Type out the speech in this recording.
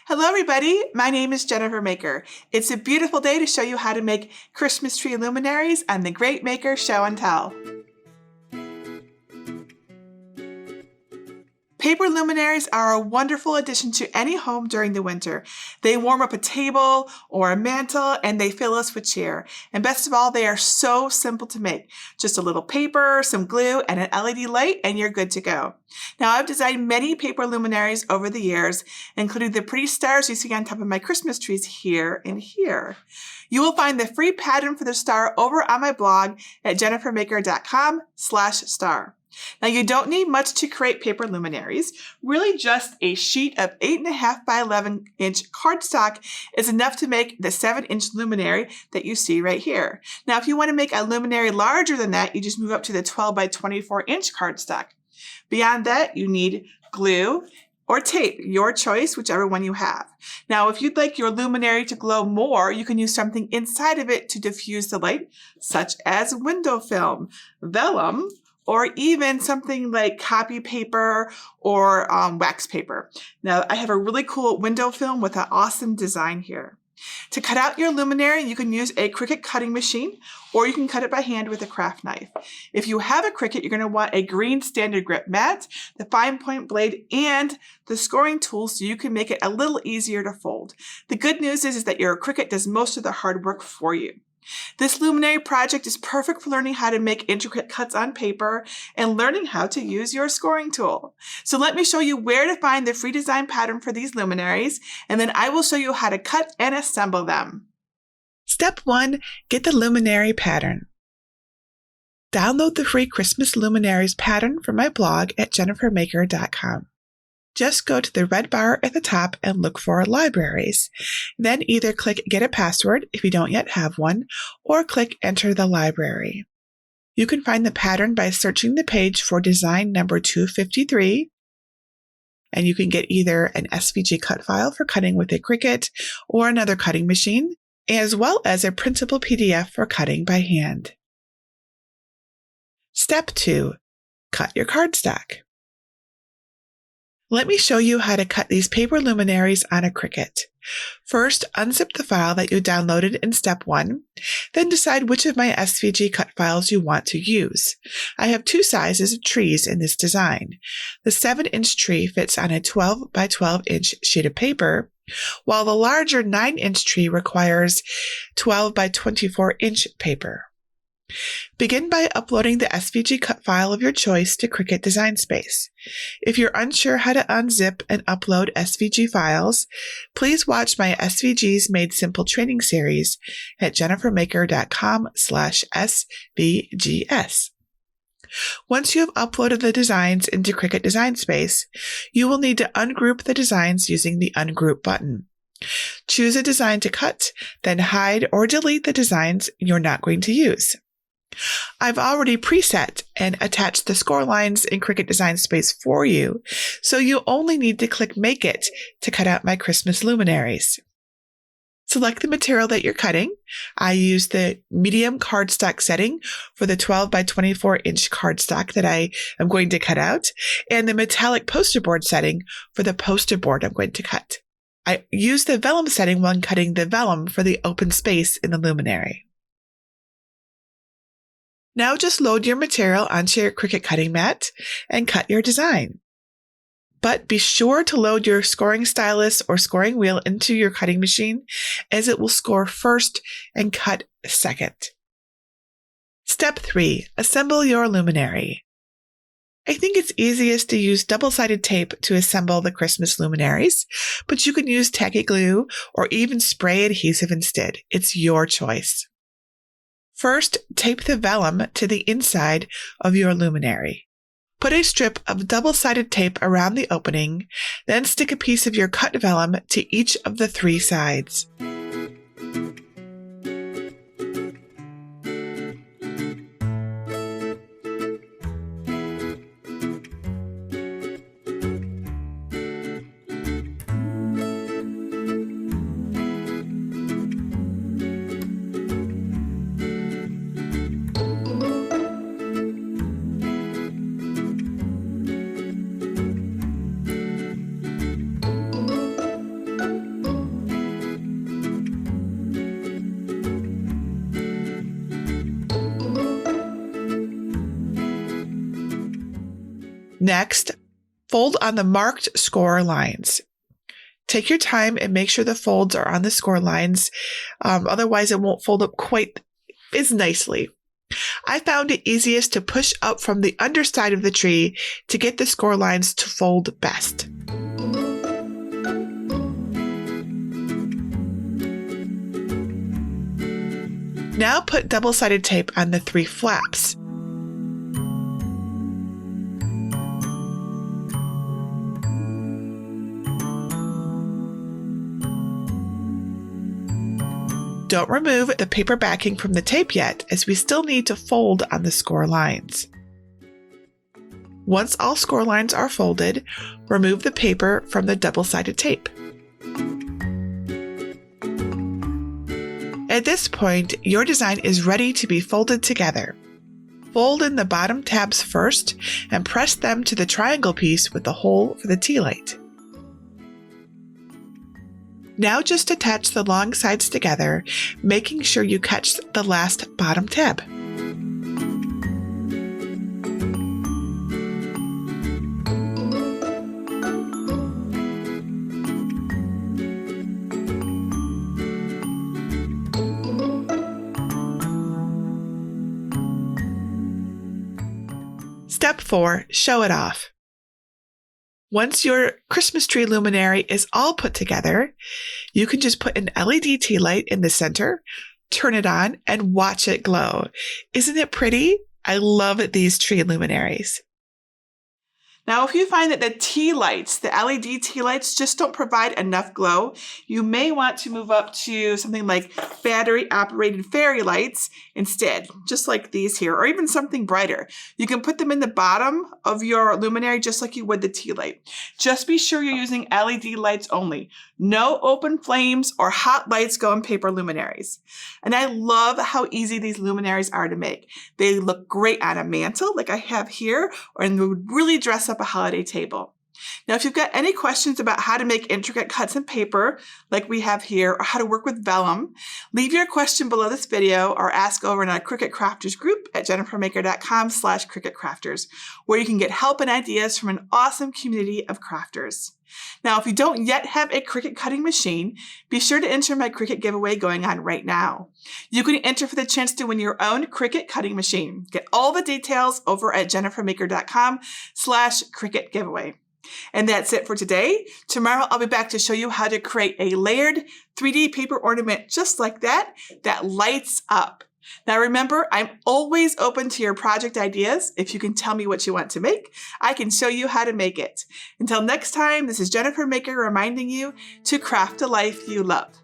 Hello everybody, my name is Jennifer Maker. It's a beautiful day to show you how to make Christmas tree luminaries and the Great Maker Show and Tell. Paper luminaries are a wonderful addition to any home during the winter. They warm up a table or a mantle and they fill us with cheer. And best of all, they are so simple to make. Just a little paper, some glue, and an LED light and you're good to go. Now I've designed many paper luminaries over the years, including the pretty stars you see on top of my Christmas trees here and here. You will find the free pattern for the star over on my blog at jennifermaker.com/star. Now you don't need much to create paper luminaries. Really just a sheet of 8.5 by 11 inch cardstock is enough to make the 7-inch luminary that you see right here. Now if you want to make a luminary larger than that, you just move up to the 12 by 24 inch cardstock. Beyond that, you need glue or tape, your choice, whichever one you have. Now, if you'd like your luminary to glow more, you can use something inside of it to diffuse the light, such as window film, vellum, or even something like copy paper or wax paper. Now, I have a really cool window film with an awesome design here. To cut out your luminary, you can use a Cricut cutting machine, or you can cut it by hand with a craft knife. If you have a Cricut, you're going to want a green StandardGrip mat, the fine point blade, and the scoring tool so you can make it a little easier to fold. The good news is that your Cricut does most of the hard work for you. This luminary project is perfect for learning how to make intricate cuts on paper and learning how to use your scoring tool. So let me show you where to find the free design pattern for these luminaries, and then I will show you how to cut and assemble them. Step 1. Get the luminary pattern. Download the free Christmas Luminaries pattern from my blog at jennifermaker.com. Just go to the red bar at the top and look for Libraries. Then either click Get a Password if you don't yet have one, or click Enter the library. You can find the pattern by searching the page for design number 253, and you can get either an SVG cut file for cutting with a Cricut or another cutting machine, as well as a printable PDF for cutting by hand. Step 2. Cut your cardstock. Let me show you how to cut these paper luminaries on a Cricut. First, unzip the file that you downloaded in Step 1, then decide which of my SVG cut files you want to use. I have two sizes of trees in this design. The 7-inch tree fits on a 12 by 12 inch sheet of paper, while the larger 9-inch tree requires 12 by 24 inch paper. Begin by uploading the SVG cut file of your choice to Cricut Design Space. If you're unsure how to unzip and upload SVG files, please watch my SVGs Made Simple training series at jennifermaker.com/svgs. Once you have uploaded the designs into Cricut Design Space, you will need to ungroup the designs using the Ungroup button. Choose a design to cut, then hide or delete the designs you're not going to use. I've already preset and attached the score lines in Cricut Design Space for you, so you only need to click Make It to cut out my Christmas luminaries. Select the material that you're cutting. I use the medium cardstock setting for the 12 by 24 inch cardstock that I am going to cut out, and the metallic poster board setting for the poster board I'm going to cut. I use the vellum setting when cutting the vellum for the open space in the luminary. Now just load your material onto your Cricut cutting mat and cut your design. But be sure to load your scoring stylus or scoring wheel into your cutting machine, as it will score first and cut second. Step 3. Assemble your luminary. I think it's easiest to use double-sided tape to assemble the Christmas luminaries, but you can use tacky glue or even spray adhesive instead. It's your choice. First, tape the vellum to the inside of your luminary. Put a strip of double-sided tape around the opening, then stick a piece of your cut vellum to each of the 3 sides. Next, fold on the marked score lines. Take your time and make sure the folds are on the score lines. Otherwise, it won't fold up quite as nicely. I found it easiest to push up from the underside of the tree to get the score lines to fold best. Now put double-sided tape on the 3 flaps. Don't remove the paper backing from the tape yet, as we still need to fold on the score lines. Once all score lines are folded, remove the paper from the double-sided tape. At this point, your design is ready to be folded together. Fold in the bottom tabs first and press them to the triangle piece with the hole for the tea light. Now just attach the long sides together, making sure you catch the last bottom tab. Step 4, show it off. Once your Christmas tree luminary is all put together, you can just put an LED tea light in the center, turn it on, and watch it glow. Isn't it pretty? I love these tree luminaries. Now, if you find that the tea lights, the LED tea lights, just don't provide enough glow, you may want to move up to something like battery-operated fairy lights instead, just like these here, or even something brighter. You can put them in the bottom of your luminary just like you would the tea light. Just be sure you're using LED lights only. No open flames or hot lights go in paper luminaries. And I love how easy these luminaries are to make. They look great on a mantle like I have here, or and would really dress up a holiday table. Now, if you've got any questions about how to make intricate cuts in paper like we have here, or how to work with vellum, leave your question below this video or ask over in our Cricut Crafters group at jennifermaker.com/CricutCrafters, where you can get help and ideas from an awesome community of crafters. Now, if you don't yet have a Cricut cutting machine, be sure to enter my Cricut giveaway going on right now. You can enter for the chance to win your own Cricut cutting machine. Get all the details over at jennifermaker.com/Cricut giveaway. And that's it for today. Tomorrow I'll be back to show you how to create a layered 3D paper ornament just like that lights up. Now remember, I'm always open to your project ideas. If you can tell me what you want to make, I can show you how to make it. Until next time, this is Jennifer Maker reminding you to craft a life you love.